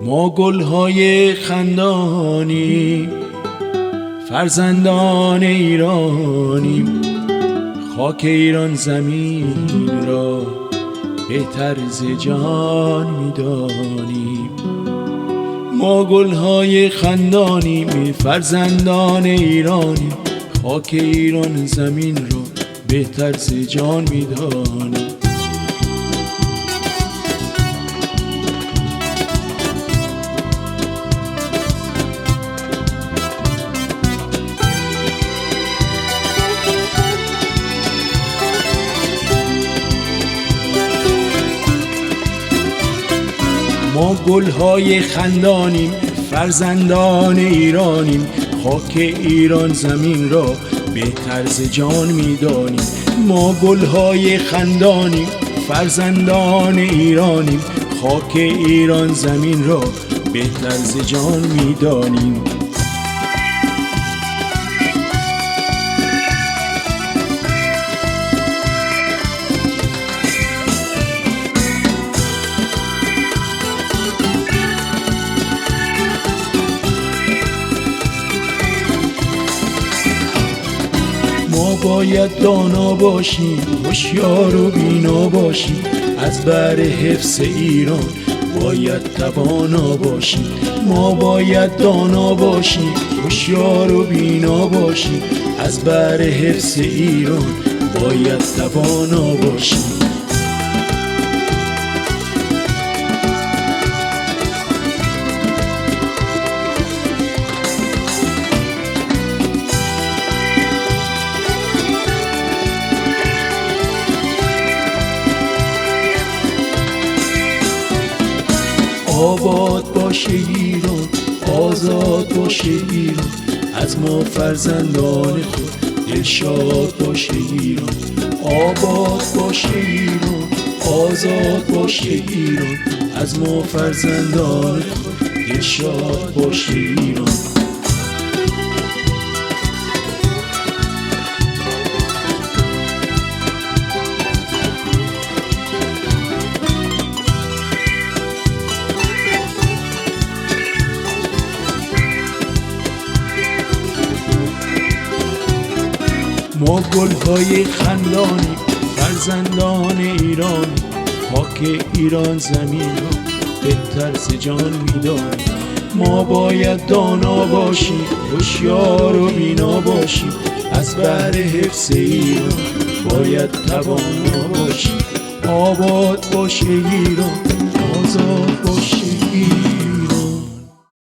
ما گلهای خندانیم، فرزندان ایرانیم، خاک ایران زمین را بهتر ز جان می‌دانیم. ما گلهای خندانیم، فرزندان ایرانیم، خاک ایران زمین را بهتر ز جان می‌دانیم. ما گلهای خندانیم، فرزندان ایرانیم، خاک ایران زمین را بهتر ز جان می‌دانیم. ما گلهای خندانیم، فرزندان ایرانیم، خاک ایران زمین را بهتر ز جان می‌دانیم. ما باید دانا باشیم، هوشیار و بینا باشیم، از بر حفظ ایران باید توانا باشیم. ما باید دانا باشیم، هوشیار و بینا باشیم، از بر حفظ ایران باید توانا باشیم. آباد باشه ایران، آزاد باشه ایران، از ما فرزندان خود دلشاد باشه ایران. آباد باشه ایران، آزاد باشه ایران، از ما فرزندان خود دلشاد باشه ایران. ما گلهای خندانیم، فرزندان ایرانیم، خاک ایران زمین را بهتر ز جان می‌دانیم. ما باید دانا باشیم، هوشیار و بینا باشیم، از بر حفظ ایران باید توانا باشیم. آباد باشه ایران، آزاد